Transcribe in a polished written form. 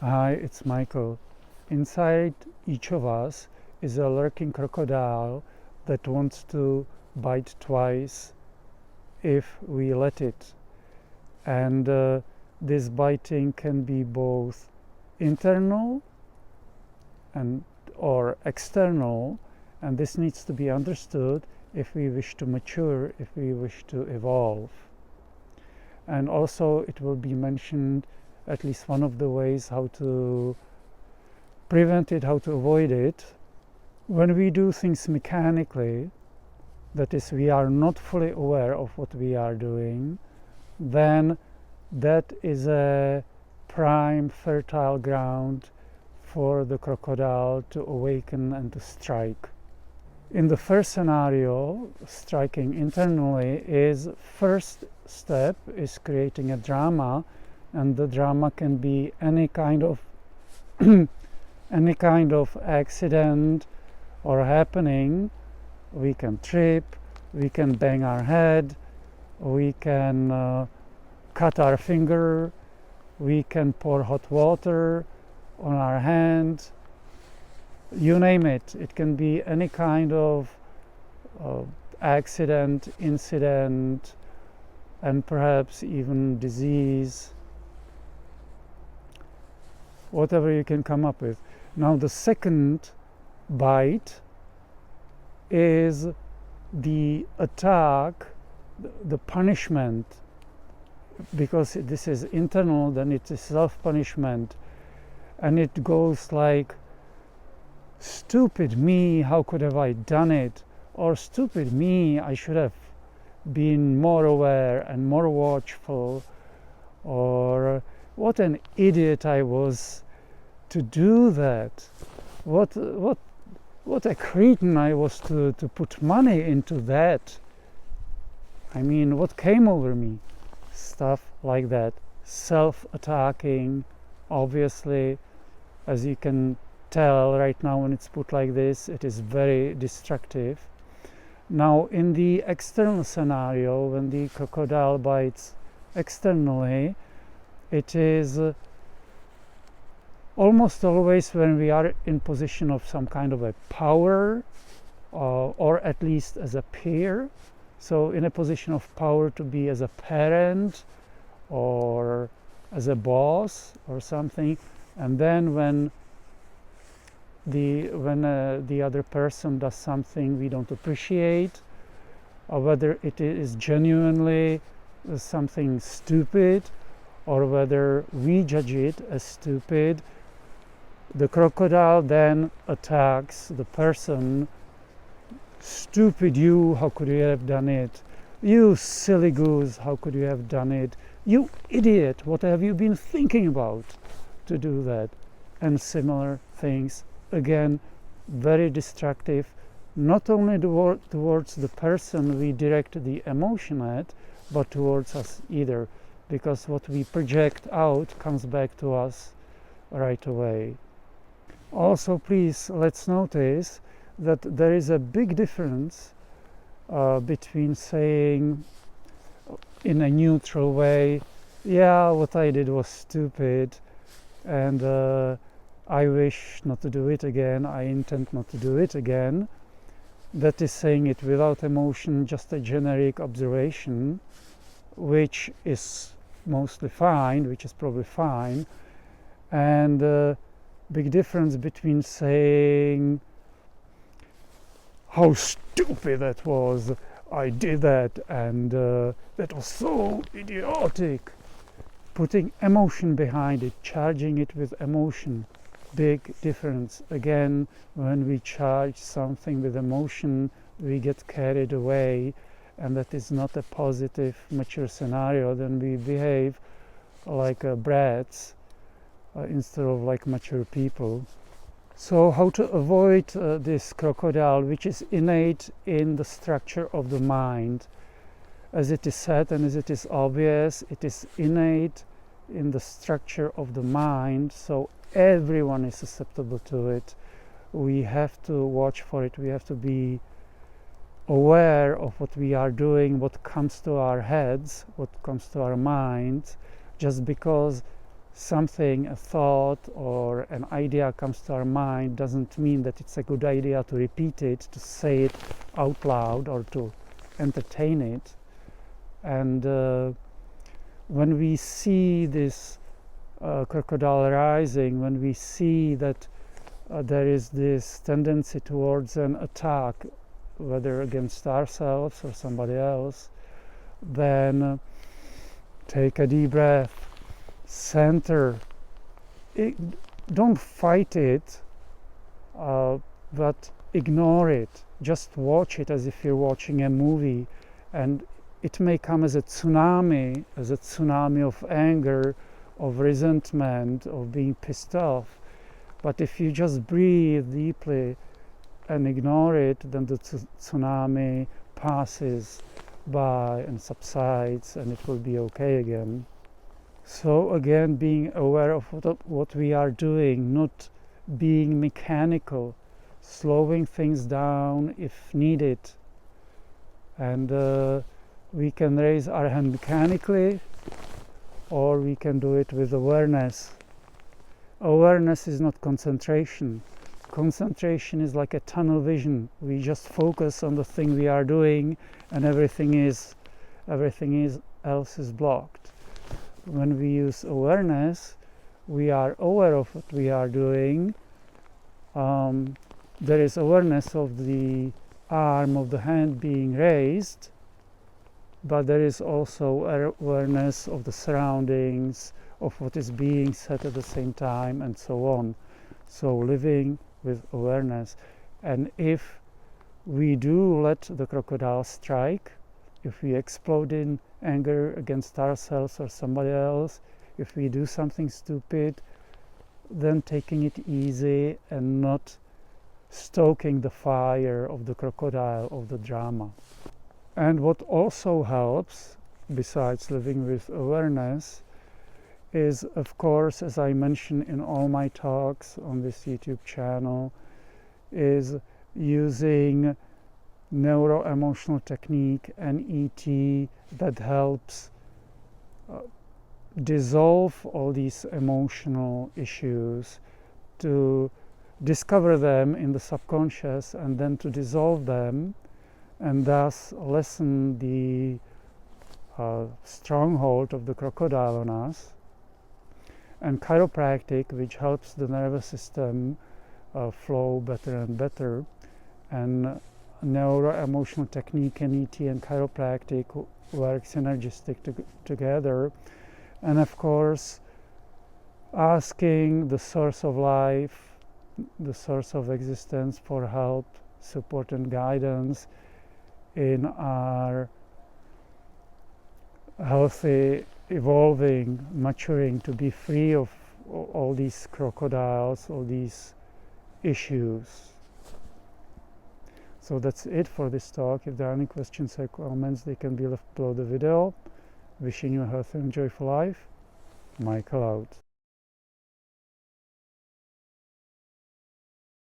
Hi, it's Michael. Inside each of us is a lurking crocodile that wants to bite twice if we let it. And this biting can be both internal and or external, and this needs to be understood if we wish to mature, if we wish to evolve. And also it will be mentioned at least one of the ways how to prevent it, how to avoid it. When we do things mechanically, that is, we are not fully aware of what we are doing, then that is a prime fertile ground for the crocodile to awaken and to strike. In the first scenario, striking internally is first step is creating a drama, and the drama can be any kind of any kind of accident or happening. We can trip, we can bang our head, we can cut our finger, we can pour hot water on our hand, you name it. It can be any kind of accident, incident, and perhaps even disease, whatever you can come up with. Now the second bite is the attack, the punishment. Because this is internal, then it is self-punishment, and it goes like, stupid me, how could have I done it? Or stupid me, I should have been more aware and more watchful. Or what an idiot I was to do that. What a cretin I was to put money into that. I mean, what came over me? Stuff like that. Self-attacking, obviously, as you can tell right now when it's put like this, it is very destructive. Now in the external scenario, when the crocodile bites externally, it is almost always when we are in position of some kind of a power, or at least as a peer. So in a position of power, to be as a parent or as a boss or something. And then when the other person does something we don't appreciate, or whether it is genuinely something stupid, or whether we judge it as stupid, the crocodile then attacks the person. Stupid you, how could you have done it? You silly goose, how could you have done it? You idiot, what have you been thinking about to do that? And similar things. Again, very destructive, not only towards the person we direct the emotion at, but towards us either, because what we project out comes back to us right away. Also, please, let's notice that there is a big difference between saying in a neutral way, yeah, what I did was stupid, and I wish not to do it again, I intend not to do it again. That is saying it without emotion, just a generic observation, which is mostly fine, which is probably fine. And big difference between saying, how stupid that was, I did that, and that was so idiotic. Putting emotion behind it, charging it with emotion. Big difference. Again, when we charge something with emotion, we get carried away, and that is not a positive, mature scenario. Then we behave like brats instead of like mature people. So how to avoid this crocodile, which is innate in the structure of the mind? As it is said and as it is obvious, it is innate in the structure of the mind, so everyone is susceptible to it. We have to watch for it, we have to be aware of what we are doing, what comes to our heads, what comes to our minds. Just because something, a thought or an idea comes to our mind, doesn't mean that it's a good idea to repeat it, to say it out loud, or to entertain it. And when we see this crocodile rising, when we see that there is this tendency towards an attack, whether against ourselves or somebody else, then take a deep breath, center it, don't fight it, but ignore it. Just watch it as if you're watching a movie, and it may come as a tsunami of anger, of resentment, of being pissed off. But if you just breathe deeply and ignore it, then the tsunami passes by and subsides, and it will be okay again. So again, being aware of what we are doing, not being mechanical, slowing things down if needed. And we can raise our hand mechanically, or we can do it with awareness. Awareness is not concentration. Concentration is like a tunnel vision. We just focus on the thing we are doing, and everything else is blocked. When we use awareness, we are aware of what we are doing. There is awareness of the arm of the hand being raised, but there is also awareness of the surroundings, of what is being said at the same time, and so on. So living with awareness. And if we do let the crocodile strike, if we explode in anger against ourselves or somebody else, if we do something stupid, then taking it easy and not stoking the fire of the crocodile, of the drama. And what also helps, besides living with awareness, is, of course, as I mentioned in all my talks on this YouTube channel, is using neuro-emotional technique, NET, that helps dissolve all these emotional issues, to discover them in the subconscious and then to dissolve them, and thus lessen the stronghold of the crocodile on us. And chiropractic, which helps the nervous system flow better and better, and neuro-emotional technique, NET, and chiropractic work synergistic together. And of course, asking the source of life, the source of existence, for help, support, and guidance in our healthy, evolving, maturing, to be free of all these crocodiles, all these issues. So that's it for this talk. If there are any questions or comments, they can be left below the video. Wishing you a healthy and joyful life. Michael out.